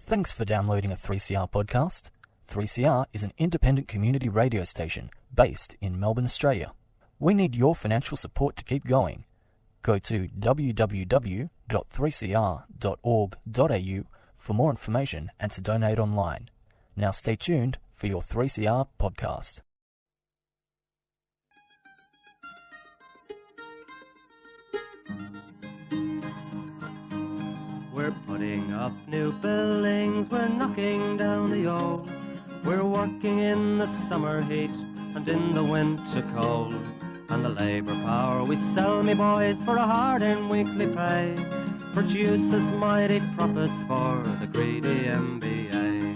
Thanks for downloading a 3CR podcast. 3CR is an independent community radio station based in Melbourne, Australia. We need your financial support to keep going. Go to www.3cr.org.au for more information and to donate online. Now stay tuned for your 3CR podcast. We're putting up new buildings, we're knocking down the old. We're working in the summer heat and in the winter cold. And the labour power we sell, me boys, for a hard-earned weekly pay produces mighty profits for the greedy MBA.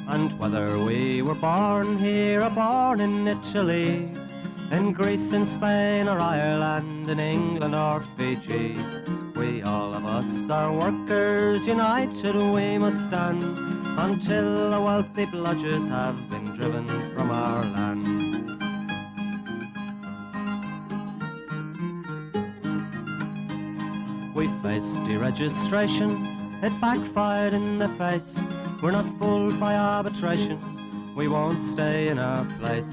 And whether we were born here or born in Italy, in Greece, in Spain or Ireland, in England or Fiji, we all of us are workers, united we must stand, until the wealthy bludgers have been driven from our land. We faced deregistration, it backfired in the face. We're not fooled by arbitration, we won't stay in our place.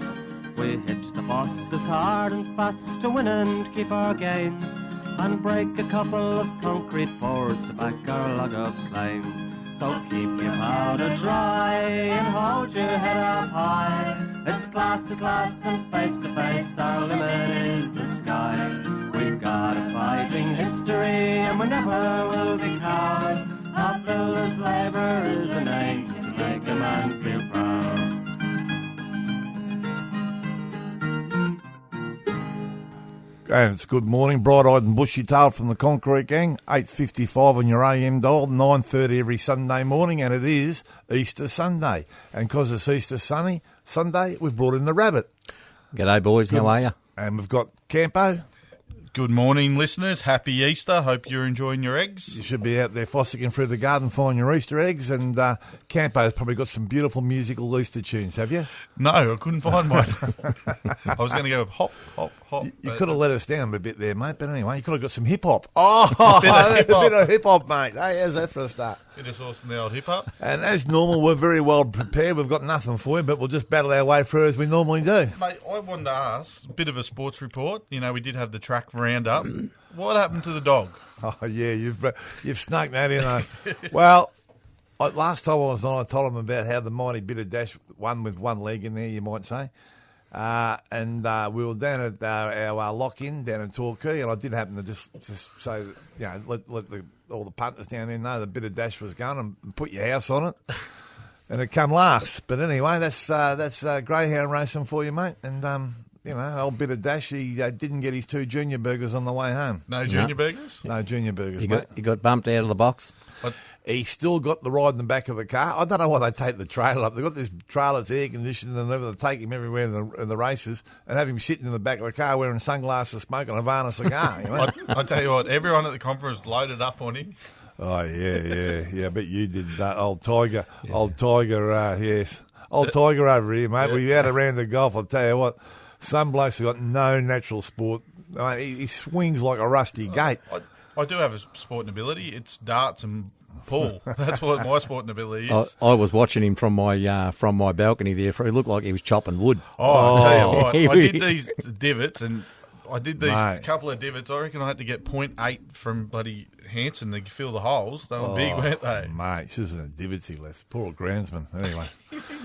We hit the bosses hard and fast to win and keep our gains, and break a couple of concrete pours to back our log of claims. So keep your powder dry and hold your head up high. It's class to class and face to face, our limit is the sky. We've got a fighting history and we never will be cowed. Our builders' labour is a name to make a man feel proud. And it's good morning, bright-eyed and bushy-tailed from the Concrete Gang, 8:55 on your AM dial, 9:30 every Sunday morning, and it is Easter Sunday. And because it's Easter Sunday, we've brought in the rabbit. G'day, boys. How are you? And we've got Campo. Good morning, listeners. Happy Easter. Hope you're enjoying your eggs. You should be out there fossicking through the garden, finding your Easter eggs. And Campo's probably got some beautiful musical Easter tunes, have you? No, I couldn't find one. I was going to go with hop, hop, hop. You could have let us down a bit there, mate. But anyway, you could have got some hip-hop. Oh, a bit of hip-hop, mate. Hey, how's that for a start? Bit of sauce in the old hip-hop. And as normal, we're very well prepared. We've got nothing for you, but we'll just battle our way through as we normally do. Mate, I wanted to ask, a bit of a sports report. You know, we did have the track roundup. What happened to the dog? Oh, yeah, you've snuck that in. Well, last time I was on, I told them about how the mighty Bitter Dash won with one leg in there, you might say. And we were down at our lock-in down in Torquay, and I did happen to just say, you know, let all the punters down there know the Bitter Dash was going and put your house on it. And it come last. But anyway, that's greyhound racing for you, mate. And, you know, old Bitter Dash, he didn't get his 2 junior burgers on the way home. No junior burgers? No junior burgers, He mate. got bumped out of the box. He still got the ride in the back of the car. I don't know why they take the trailer up. They've got this trailer that's air-conditioned and they take him everywhere in the races and have him sitting in the back of the car wearing sunglasses, smoking a Havana cigar. You know? I tell you what, everyone at the conference loaded up on him. Oh, yeah. I bet you did that. Old Tiger, yes. Old Tiger over here, mate. Yeah. We had a round of golf. I'll tell you what, some blokes have got no natural sport. I mean, he swings like a rusty gate. I do have a sporting ability. It's darts and pool. That's what my sporting ability is. I was watching him from my balcony there. He looked like he was chopping wood. Oh, I'll tell you what, I did these divots and I did these couple of divots. I reckon I had to get 0.8 from bloody Hanson to fill the holes. They were big, weren't they? Mate, it's just a divots he left. Poor old groundsman. Anyway.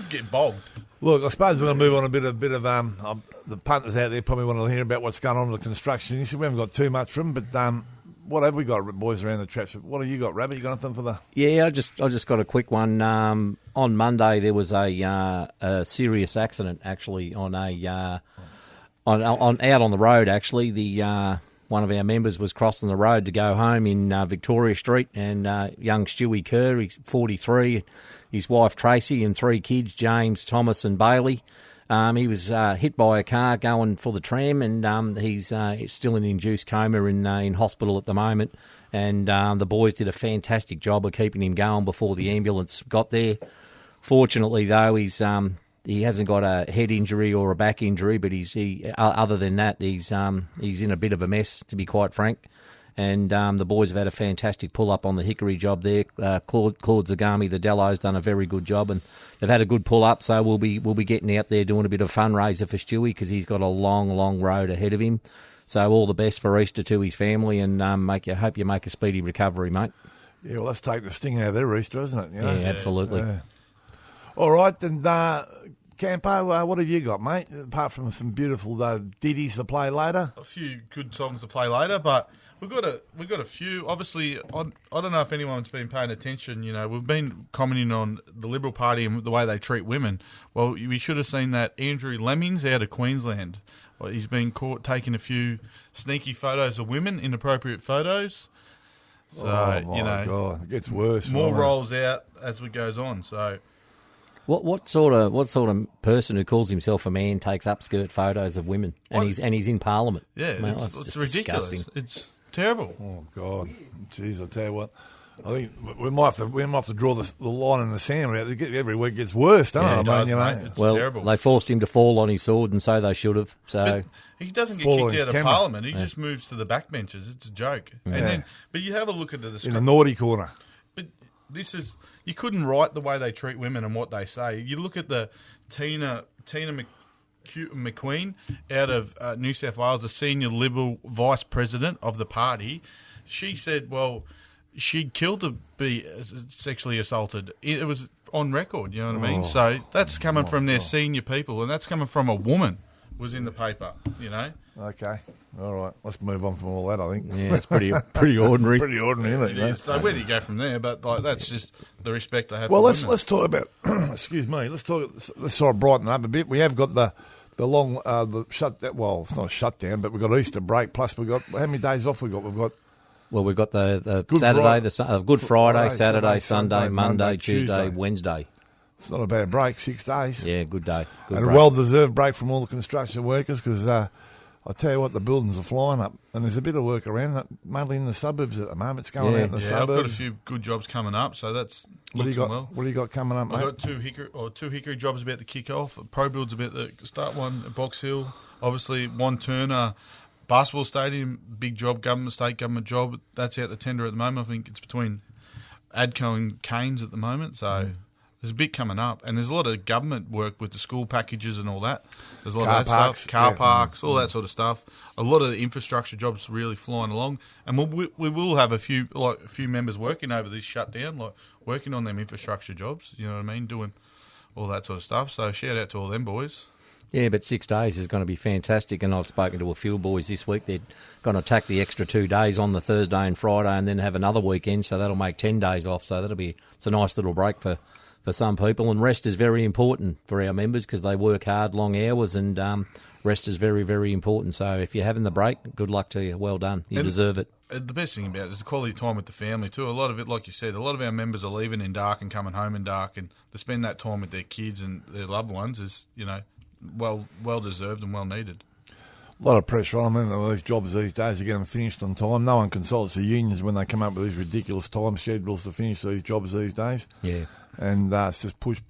Get bogged. Look, I suppose we're going to move on a bit of the punters out there probably want to hear about what's going on with the construction. You said we haven't got too much from them, but what have we got, boys, around the traps? What have you got, Rabbit? You got anything for the... Yeah, I just got a quick one. On Monday, there was a serious accident, actually, out on the road, actually. One of our members was crossing the road to go home in Victoria Street, and young Stewie Kerr, he's 43, his wife Tracy, and 3 kids, James, Thomas and Bailey. He was hit by a car going for the tram, and he's still in induced coma in hospital at the moment. And the boys did a fantastic job of keeping him going before the ambulance got there. Fortunately, though, he's he hasn't got a head injury or a back injury, but other than that, he's in a bit of a mess, to be quite frank. And the boys have had a fantastic pull-up on the Hickory job there. Claude Zagami, the Dello's done a very good job, and they've had a good pull-up, so we'll be getting out there doing a bit of fundraiser for Stewie because he's got a long, long road ahead of him. So all the best for Easter to his family, and hope you make a speedy recovery, mate. Yeah, well, let's take the sting out of their Easter, isn't it? You know? Yeah, absolutely. Yeah. All right, then, Campo, what have you got, mate? Apart from some beautiful ditties to play later? A few good songs to play later, but we've got a few. Obviously, I don't know if anyone's been paying attention. You know, we've been commenting on the Liberal Party and the way they treat women. Well, we should have seen that Andrew Lemmings out of Queensland. Well, he's been caught taking a few sneaky photos of women, inappropriate photos. So, God, it gets worse. More rolls out as it goes on. So, what sort of person who calls himself a man takes upskirt photos of women and he's in Parliament? Yeah, it's ridiculous. Disgusting. It's terrible. Oh God, jeez! I tell you what, I think we might have to draw the line in the sand. Every week gets worse, doesn't it? Mate. It's well, terrible. They forced him to fall on his sword, and so they should have. So but he doesn't get kicked out of Parliament. He just moves to the backbenches. It's a joke. Yeah. And then, but you have a look at the in the naughty corner. But you couldn't write the way they treat women and what they say. You look at the Tina McQueen out of New South Wales, the senior Liberal vice president of the party. She said, well, she'd killed to be sexually assaulted. It was on record, you know what I mean? So that's coming from their senior people, and that's coming from a woman was in the paper, you know? Okay. All right. Let's move on from all that, I think. Yeah, it's pretty ordinary. Pretty ordinary, isn't it? It is. So where do you go from there? But that's just the respect they have for women. Let's talk about, excuse me, let's sort of brighten up a bit. We have got the long, it's not a shutdown, but we've got Easter break, plus we've got, how many days off we've got? We've got the Good Saturday, Good Friday, Saturday, Sunday, Monday, Tuesday, Wednesday. It's not a bad break, 6 days. Yeah, good day. A well-deserved break from all the construction workers because I tell you what, the buildings are flying up and there's a bit of work around that, mainly in the suburbs at the moment. It's going out in the suburbs. I've got a few good jobs coming up, so that's looking well. What do you got coming up, mate? I've got two Hickory jobs about to kick off. Pro Build's about to start one at Box Hill. Obviously, One Turner Basketball Stadium, big job, state government job. That's out the tender at the moment. I think it's between ADCO and Canes at the moment, so... There's a bit coming up, and there's a lot of government work with the school packages and all that. There's a lot of that stuff, car parks, all that sort of stuff. A lot of the infrastructure jobs really flying along, and we will have a few members working over this shutdown, working on them infrastructure jobs. You know what I mean, doing all that sort of stuff. So shout out to all them boys. Yeah, but 6 days is going to be fantastic, and I've spoken to a few boys this week. They're going to tack the extra 2 days on the Thursday and Friday, and then have another weekend, so that'll make 10 days off. So it's a nice little break for some people, and rest is very important for our members because they work hard, long hours, and rest is very, very important. So if you're having the break, good luck to you. Well done. You deserve it. The best thing about it is the quality time with the family too. A lot of it, like you said, a lot of our members are leaving in dark and coming home in dark, and to spend that time with their kids and their loved ones is, well deserved and well needed. A lot of pressure on them. All these jobs these days to get them finished on time. No one consults the unions when they come up with these ridiculous time schedules to finish these jobs these days. Yeah. And it's just push.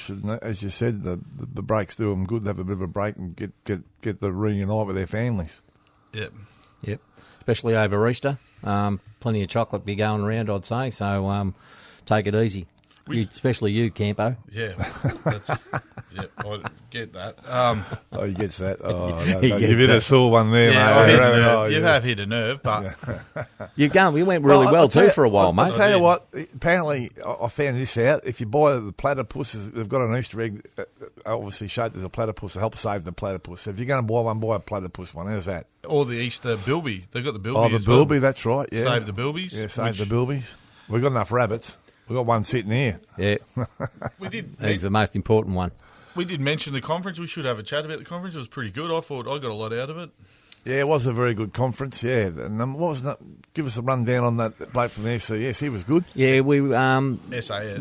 And as you said, the breaks do them good. They have a bit of a break and get the reunite with their families. Yep. Especially over Easter. Plenty of chocolate be going around, I'd say. So take it easy. Especially you, Campo. Yeah. I get that. He gets that. You've hit a sore one there, mate. You have hit a nerve, but... We went really well too for a while, mate. I'll tell you what, apparently, I found this out. If you buy the platypus, they've got an Easter egg, obviously shaped as a platypus to help save the platypus. So if you're going to buy one, buy a platypus one. How's that? Or the Easter bilby. They've got the bilby. Oh, the bilby, that's right, yeah. Save the bilbies. Yeah, save the bilbies. We've got enough rabbits. We've got one sitting here. Yeah. He's the most important one. We did mention the conference. We should have a chat about the conference. It was pretty good. I thought I got a lot out of it. Yeah, it was a very good conference. Yeah, and what was that? Give us a rundown on that bloke from the SCS. He was good. Yeah, SAS.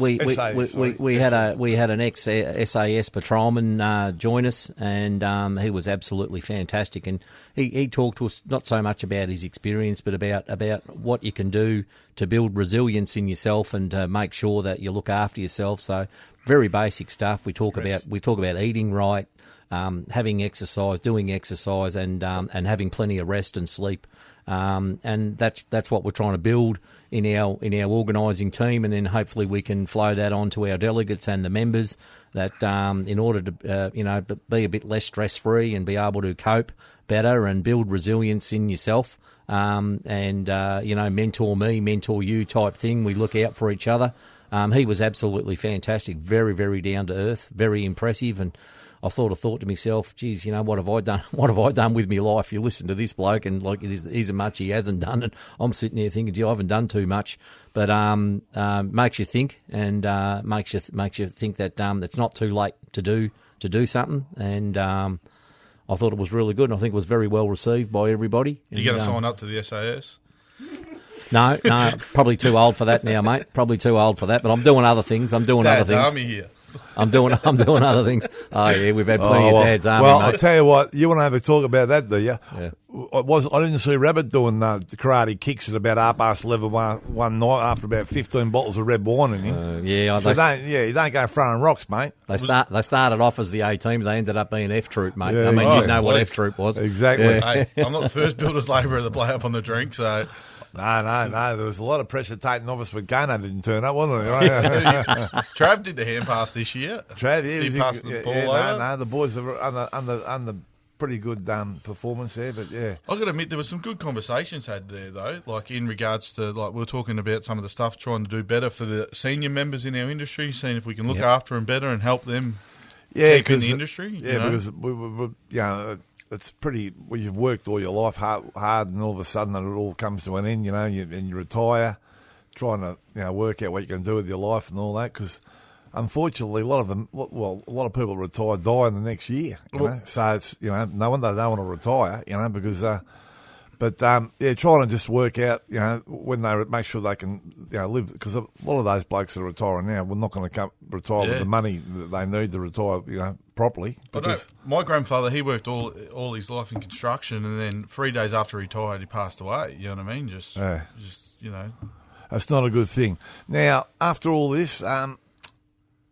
We had an ex SAS patrolman join us, and he was absolutely fantastic. And he talked to us not so much about his experience, but about what you can do to build resilience in yourself and to make sure that you look after yourself. So very basic stuff. We talk about eating right, having exercise, doing exercise, and having plenty of rest and sleep. And that's what we're trying to build in our organising team, and then hopefully we can flow that on to our delegates and the members. That in order to be a bit less stress free and be able to cope better and build resilience in yourself, and mentor me, mentor you type thing. We look out for each other. He was absolutely fantastic, very, very down to earth, very impressive, and I sort of thought to myself, geez, what have I done? What have I done with my life? You listen to this bloke, and like he's a much he hasn't done, and I'm sitting there thinking, gee, I haven't done too much. But makes you think, and makes you think that it's not too late to do something. And I thought it was really good, and I think it was very well received by everybody. You going to sign up to the SAS? No, probably too old for that now, mate. Probably too old for that. But I'm doing other things. I'm doing other things. Army here. I'm doing other things. Oh yeah, we've had plenty of Dad's Army. Well, mate. I'll tell you what, you want to have a talk about that, do you? Yeah. I didn't see Rabbit doing karate kicks at about 11:30 one night after about 15 bottles of red wine in him. You don't go throwing rocks, mate. They started off as the A team, they ended up being F Troop, mate. Yeah, I mean, right. you know what F Troop was. Exactly. Yeah. Hey, I'm not the first builder's labourer to play up on the drink, so... No. There was a lot of pressure taken off us when Gano didn't turn up, wasn't there? Trav did the hand pass this year. Trav, he passed the ball over. No, the boys are under pretty good performance there, but yeah. I've got to admit, there were some good conversations had there, though, like in regards to, like, we were talking about some of the stuff, trying to do better for the senior members in our industry, seeing if we can look after them better and help them keep in the industry. Because we it's pretty. Well, you've worked all your life hard, and all of a sudden it all comes to an end. And you retire, trying to work out what you can do with your life and all that. Because unfortunately, a lot of people retire die in the next year. So it's no wonder they don't want to retire. Because. Trying to just work out, when they make sure they can, live. Because a lot of those blokes that are retiring now, we're not going to retire with the money that they need to retire, properly. But my grandfather, he worked all his life in construction, and then 3 days after he retired, he passed away. You know what I mean? Just That's not a good thing. Now, after all this,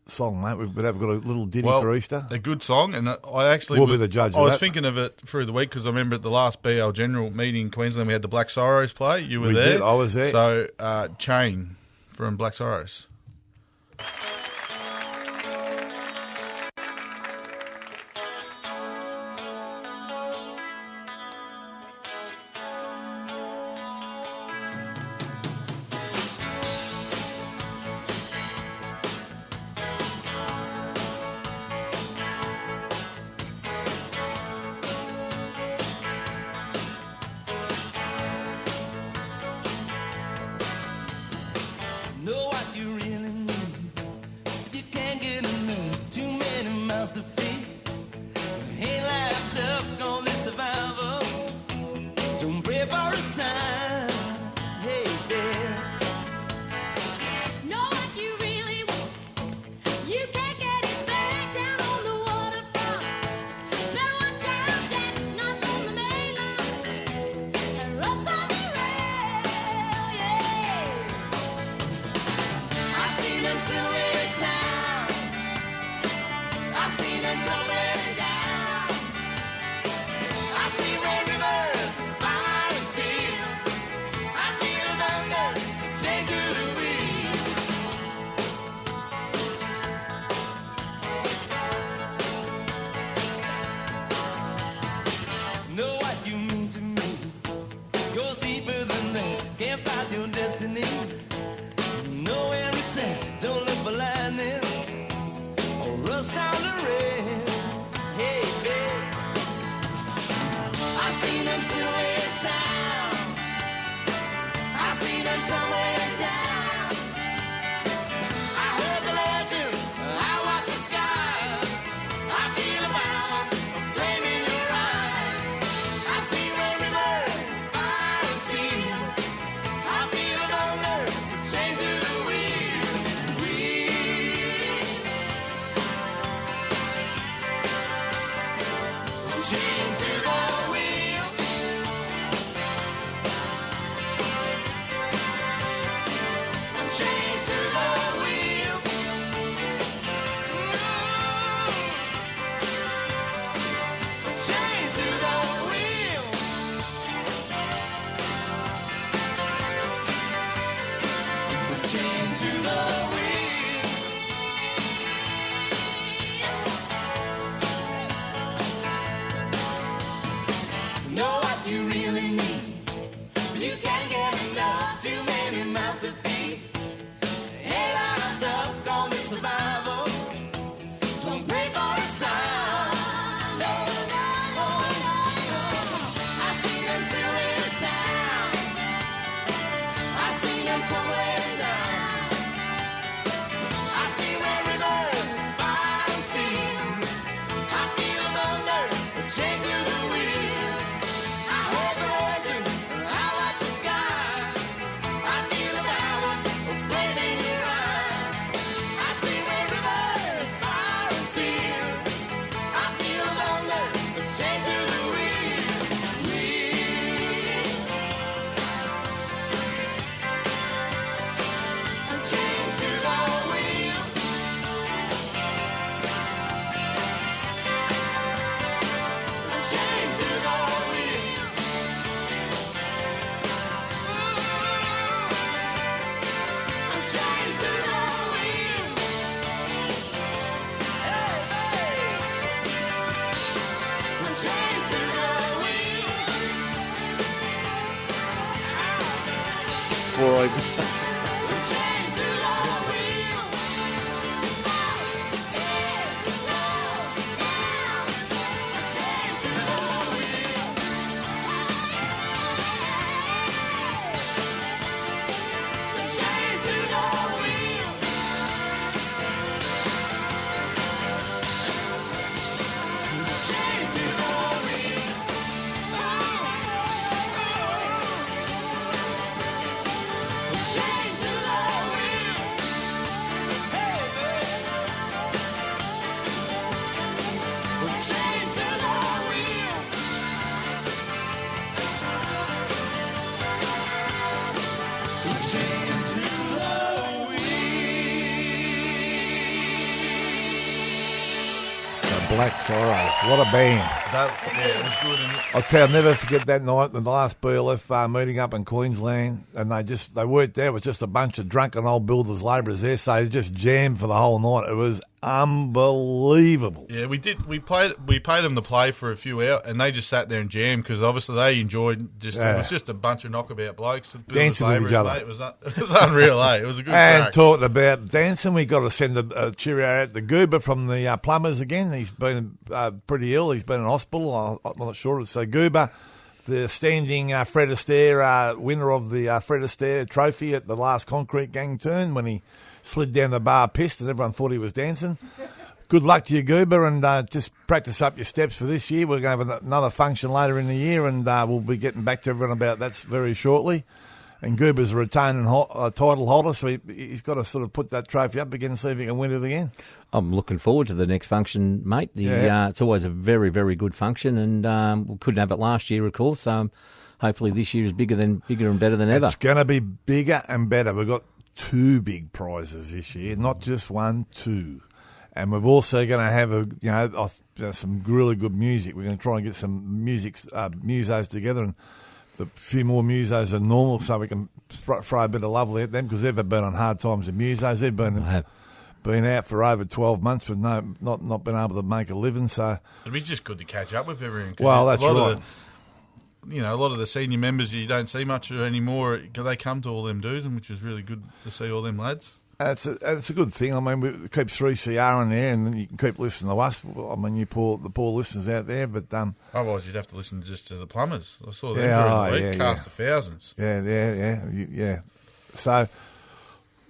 song, mate, we've got a little ditty for Easter. A good song, and I actually we'll be the judge. I was thinking of it through the week because I remember at the last BL General meeting in Queensland, we had the Black Sorrows play. You were there. We did. I was there. So, Chain from Black Sorrows. Know what you really need. You can't get enough. Too many miles to feed. Ain't life tough, gonna be survival. Don't pray for a sign. Hey, babe. Know what you really want. You can't get it back down on the waterfront. Better watch out, Jack, knots on the mainline. And rust on the rail, yeah. I seen them silhouettes down. I seen them tumbling down. I see red rivers, fire and steel. I feel the thunder, chained to the wheel. Know what you mean to me. Goes deeper than that. Can't find your destiny. Know every time, don't look for lightning or rust down the rail. Hey, babe, I seen them silhouettes down. I seen them tumbling down. I heard the legend, I watch the sky. I feel the power of flame in your eyes. I see red to the wheel. Know what you really need, but you can't get enough. Too many mouths to feed. Hey, lined up on the survival. Don't pray for the sun. No, no, no, no, no. I see them still in this town. I see them tumbling down. I see red rivers, fire and steam. I feel thunder, a chain to the wheel. I heard the legend, I watch the sky. I feel the power of flame in your eyes. I see red rivers, fire and steel. I feel thunder, a chain to the wheel. Wheel. I'm chained to the wheel. I'm chained to the wheel. I'm chained to the wheel. Hey, hey. I'm chained to the wheel. Freud. I'm chained to the wheel. I'm chained to the wheel. I'm chained to the wheel. I'm chained to the wheel. I'm chained to the wheel. Hey, babe. I'm chained to the wheel. I'm chained to the wheel. The Black Sorrows. What a band. It was good. And I'll tell you, I'll never forget that night, the last BLF meeting up in Queensland, and they weren't there. It was just a bunch of drunken old builders, labourers there, so they just jammed for the whole night. It was unbelievable. yeah, we did. We paid them to play for a few hours, and they just sat there and jammed because obviously they enjoyed. It was just a bunch of knockabout blokes Dancing with each other. Mate, it was unreal. It was a good And crack. talking about dancing, we got to send a cheerio out to Goober from the plumbers again. He's been pretty ill. He's been in hospital. I'm not sure. So Goober, the standing Fred Astaire winner of the Fred Astaire trophy at the last concrete gang turn when he slid down the bar pissed and everyone thought he was dancing. Good luck to you, Goober, and just practice up your steps for this year. We're going to have another function later in the year, and we'll be getting back to everyone about that very shortly. And Goober's a retaining title holder, so he's got to sort of put that trophy up again and see if he can win it again. I'm looking forward to the next function, mate. It's always a very, very good function, and we couldn't have it last year, of course. Hopefully this year is bigger and better than ever. It's going to be bigger and better. We've got 2 big prizes this year, not just 1, 2. And we're also going to have some really good music. We're going to try and get some musos together and a few more musos than normal so we can throw a bit of love at them because they've been on hard times with musos. They've been out for over 12 months with not been able to make a living. So It'd be just good to catch up with everyone. 'Cause well, that's a lot right. Of a lot of the senior members you don't see much anymore. They come to all them dues, and which is really good to see all them lads. It's a good thing. I mean, we keep 3CR in there, and then you can keep listening to us. I mean, the poor listeners out there, but Otherwise, you'd have to listen just to the plumbers. I saw them during the week, cast of thousands. Yeah. So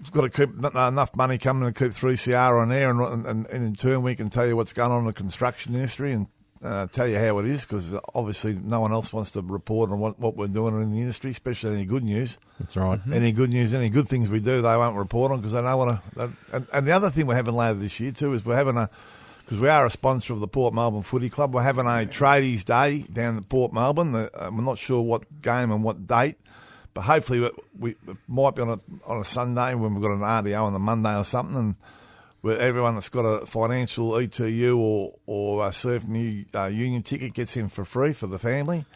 we've got to keep enough money coming to keep 3CR on there, and in turn we can tell you what's going on in the construction industry and tell you how it is, because obviously no one else wants to report on what we're doing in the industry, especially any good news. That's right. Any good news, any good things we do, they won't report on because they don't want to. And the other thing we're having later this year too is we're having because we are a sponsor of the Port Melbourne Footy Club, we're having a tradies day down at Port Melbourne. We're not sure what game and what date, but hopefully we might be on a Sunday when we've got an RDO on the Monday or something, and where everyone that's got a financial ETU or a CFMEU union ticket gets in for free for the family.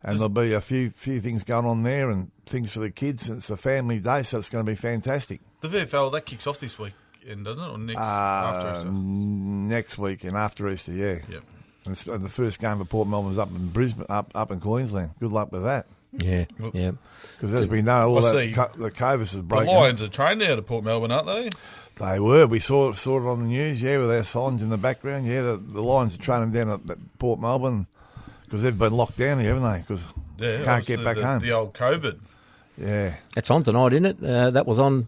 And there'll be a few things going on there and things for the kids. It's a family day, so it's going to be fantastic. The VFL, that kicks off this weekend, doesn't it? Or next, after Easter? Next week and after Easter, yeah. Yep. And the first game for Port Melbourne's up in Brisbane, up in Queensland. Good luck with that. Yeah, yeah. Because as we know, all I that see. the COVID is The breaking. Lions are trained out of Port Melbourne, aren't they? They were. We saw it on the news, yeah, with our signs in the background. Yeah, the Lions are training down at Port Melbourne because they've been locked down here, haven't they? Because Yeah, can't get back home. The old COVID. Yeah. It's on tonight, isn't it? That was on.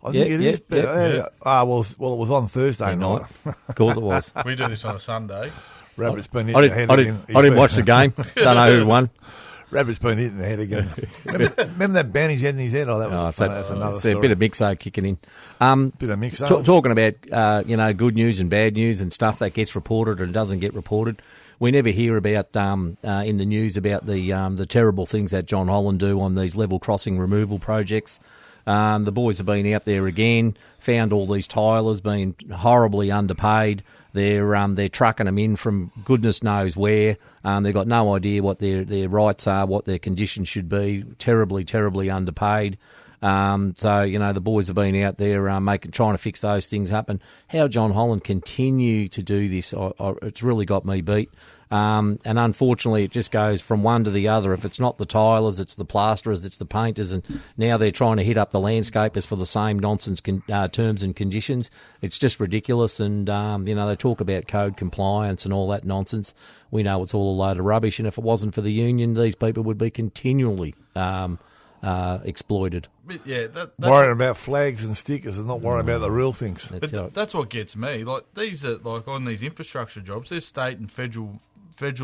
I think it is. But, yeah. well, it was on Thursday night. Of course it was. We do this on a Sunday. Rabbit's been I hitting the head again. didn't watch the game. Don't know who won. Rabbit's been hitting the head again. remember that bandage had in his head? Oh, that was that's another it's story. a bit of mixo kicking in. Bit of mix-up. Talking about good news and bad news and stuff that gets reported and doesn't get reported. We never hear about in the news about the terrible things that John Holland do on these level crossing removal projects. The boys have been out there again, found all these tilers being horribly underpaid. They're trucking them in from goodness knows where. They've got no idea what their rights are, what their conditions should be. Terribly, terribly underpaid. The boys have been out there trying to fix those things up. And how John Holland continue to do this, it's really got me beat. And unfortunately, it just goes from one to the other. If it's not the tilers, it's the plasterers, it's the painters, and now they're trying to hit up the landscapers for the same nonsense terms and conditions. It's just ridiculous. And they talk about code compliance and all that nonsense. We know it's all a load of rubbish. And if it wasn't for the union, these people would be continually exploited. But yeah, that's worrying about flags and stickers and not worrying about the real things. That's what gets me. Like these are like on these infrastructure jobs. They're state and federal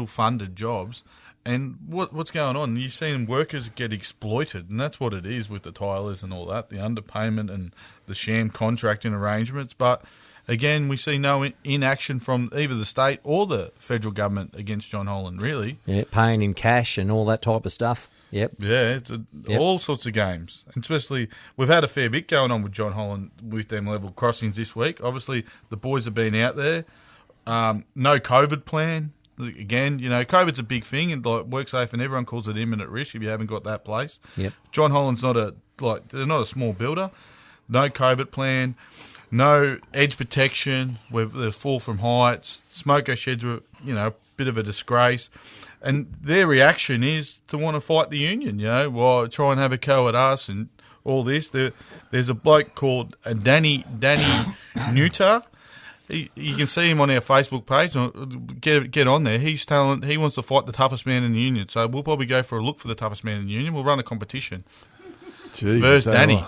funded jobs, and what's going on? You're seeing workers get exploited, and that's what it is with the tilers and all that, the underpayment and the sham contracting arrangements. But again, we see no inaction from either the state or the federal government against John Holland. Really, yeah, paying in cash and all that type of stuff. Yep. Yeah, it's all sorts of games. And especially, we've had a fair bit going on with John Holland with them level crossings this week. Obviously, the boys have been out there. No COVID plan. Again, COVID's a big thing, and like WorkSafe and everyone calls it imminent risk if you haven't got that place. Yep. John Holland's they're not a small builder. No COVID plan. No edge protection. They're fall from heights. Smoko sheds were, a bit of a disgrace. And their reaction is to want to fight the union, try and have a go at us and all this. There's a bloke called Danny Nutter. You can see him on our Facebook page. Get on there. He's telling he wants to fight the toughest man in the union. So we'll probably go for a look for the toughest man in the union. We'll run a competition. Jeez, versus Danny.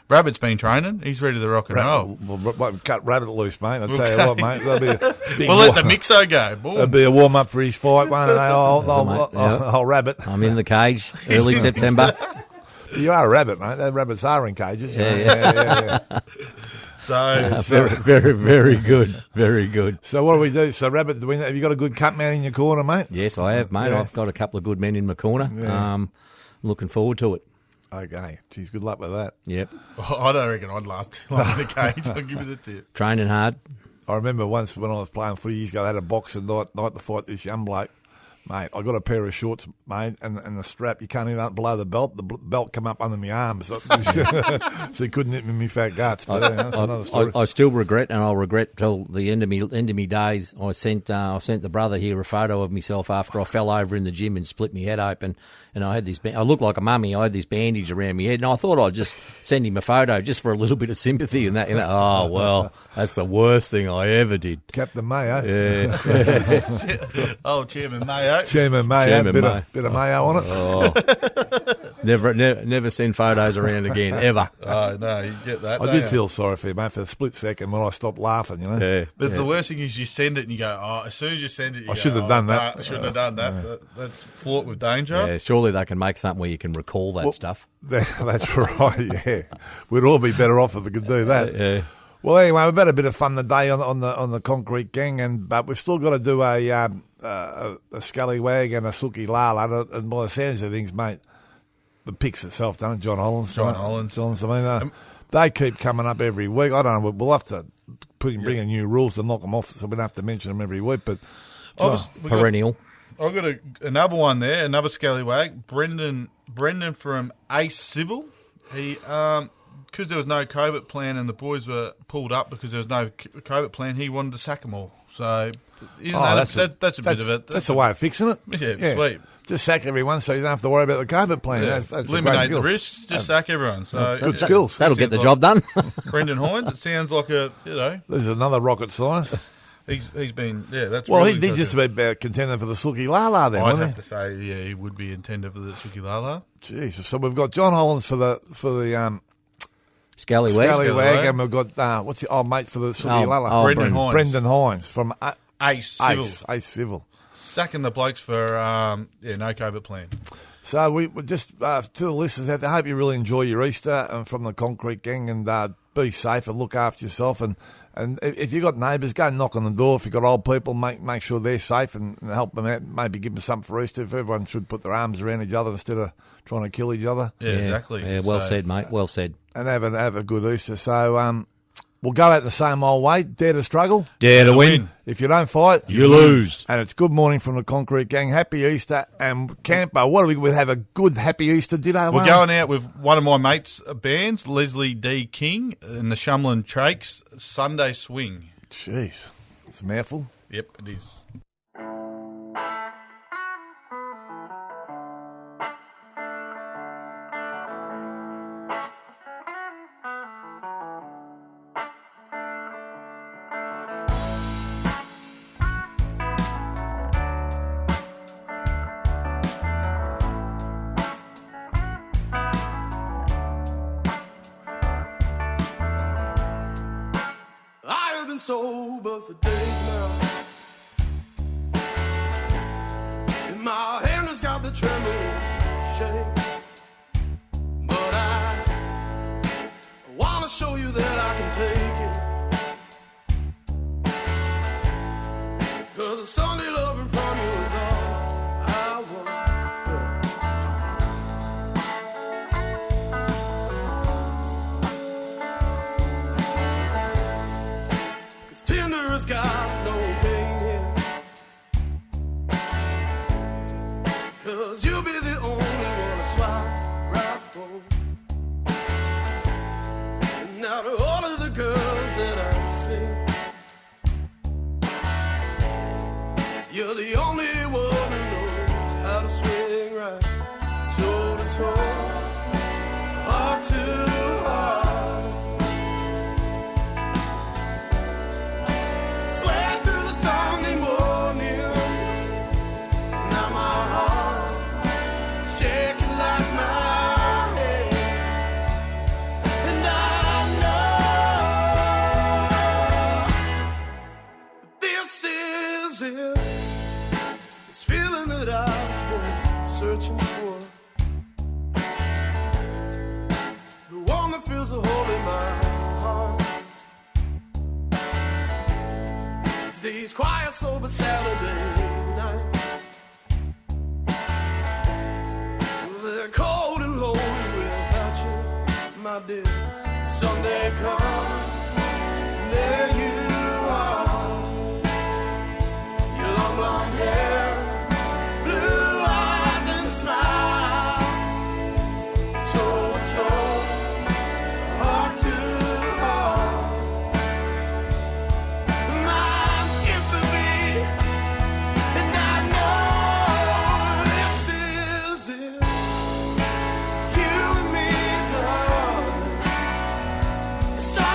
Rabbit's been training. He's ready to rock and roll. Well, cut Rabbit loose, mate. I'll tell you what, mate. That'll be a big we'll let the mixo go. Boom. That'll be a warm-up for his fight, won't it? I'll Rabbit. I'm in the cage early September. You are a rabbit, mate. Those rabbits are in cages. Yeah. So very, very, very good. Very good. So what do we do? So, Rabbit, have you got a good cut man in your corner, mate? Yes, I have, mate. Yeah. I've got a couple of good men in my corner. Yeah. Looking forward to it. Okay. Geez, good luck with that. Yep. I don't reckon I'd last too long in the cage. I'll give you the tip. Training hard. I remember once when I was playing footy years ago, they had a boxing night to fight this young bloke. Mate, I got a pair of shorts, mate, and the strap, you can't even below the belt. The belt come up under my arms. So he couldn't hit me in my fat guts. But that's another story. I still regret, and I'll regret till the end of me days. I sent the brother here a photo of myself after I fell over in the gym and split my head open. And I had this. I looked like a mummy. I had this bandage around my head, and I thought I'd just send him a photo just for a little bit of sympathy. And that, oh well, that's the worst thing I ever did. Captain Mayo. Yeah. Oh, Chairman Mayo. Chairman Mayo. Bit of mayo on it. Oh. Never send photos around again, ever. Oh, no, you get that. I did feel sorry for you, mate, for a split second when I stopped laughing, Yeah. But the worst thing is you send it and you go, as soon as you send it, you I go, shouldn't have done that. I shouldn't have done that. That's fraught with danger. Yeah, surely they can make something where you can recall that stuff. That's right, yeah. We'd all be better off if we could do that. Yeah. Well, anyway, we've had a bit of fun today on the concrete gang, but we've still got to do a scallywag and a sookie lala. And by the sounds of things, mate, the picks itself, doesn't it? John Holland's. I mean, they keep coming up every week. I don't know. We'll have to bring in new rules to knock them off, so we don't have to mention them every week. But perennial. I've got another one there, another scallywag, Brendan from Ace Civil. He, because there was no COVID plan and the boys were pulled up because there was no COVID plan, he wanted to sack them all. So, that's a bit of it. That's a way of fixing it. Yeah, sweet. Just sack everyone so you don't have to worry about the COVID plan. Yeah. That's Eliminate the risks, just sack everyone. So good skills. That'll get the job done. Brendan Hines, it sounds like This is another rocket science. He's been, that's well, really he'd just about contender for the Suki Lala then, I'd wouldn't have to say, he would be intended for the Suki Lala. Jesus. So we've got John Hollins for the Scallywag. and we've got what's your old mate for the Suki Lala? Brendan Hines. Brendan Hines from Ace Civil. Ace Civil. Sacking the blokes for no COVID plan. So we just to the listeners out there, I hope you really enjoy your Easter from the Concrete Gang, and be safe and look after yourself. And if you've got neighbours, go and knock on the door. If you've got old people, make sure they're safe and help them out. Maybe give them something for Easter. If everyone should put their arms around each other instead of trying to kill each other. Yeah, exactly. Yeah, well said, mate. Well said. And have a good Easter. So we'll go out the same old way. Dare to struggle. Dare to win. If you don't fight, you lose. And it's good morning from the Concrete Gang. Happy Easter. And Campo, we have a good happy Easter dinner. We're going out with one of my mates' bands, Leslie D. King and the Shumlin Trakes, Sunday Swing. Jeez, it's a mouthful. Yep, it is. Sober for days now, and my hand has got the trembling shake, but I want to show you that I can take it, 'cause a Sunday loving from you is all I want. Tinder has got no game here, 'cause you'll be the only one to swipe right for. And out of all of the girls that I've seen, you're the only one who knows how to swing right, toe to toe, heart to heart. This feeling that I've been searching for, the one that fills a hole in my heart, it's these quiet, sober Saturday nights. They're cold and lonely without you, my dear. Sunday comes, there you are. Long hair, blue eyes and smile, toe to toe, heart to heart. Mine skips a beat, and I know this is it. You and me, darling. So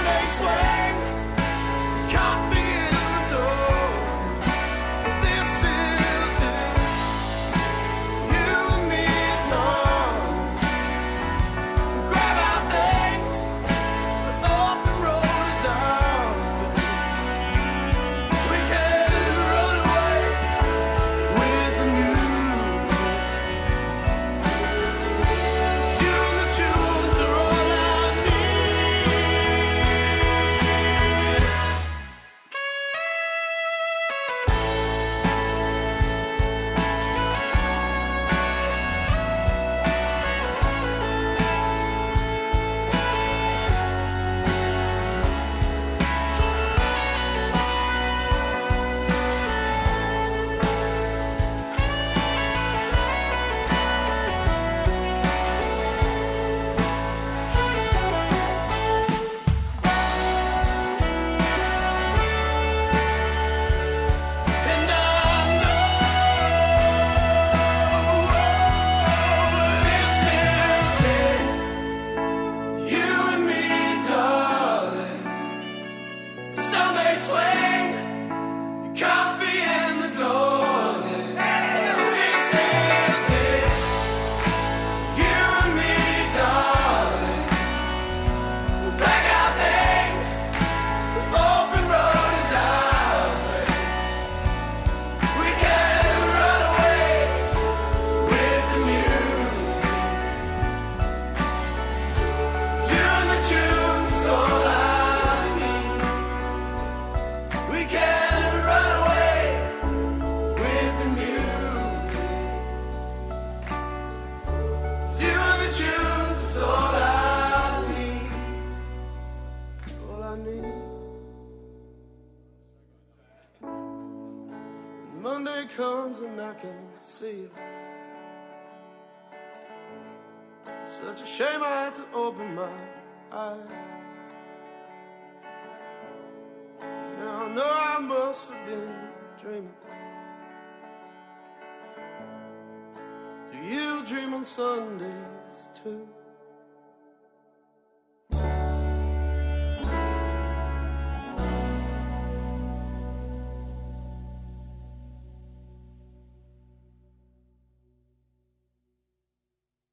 comes and I can't see her. Such a shame I had to open my eyes. 'Cause now I know I must have been dreaming. Do you dream on Sundays too?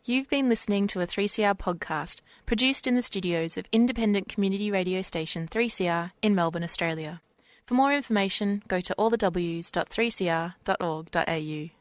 You've been listening to a 3CR podcast produced in the studios of independent community radio station 3CR in Melbourne, Australia. For more information, go to allthews.3cr.org.au.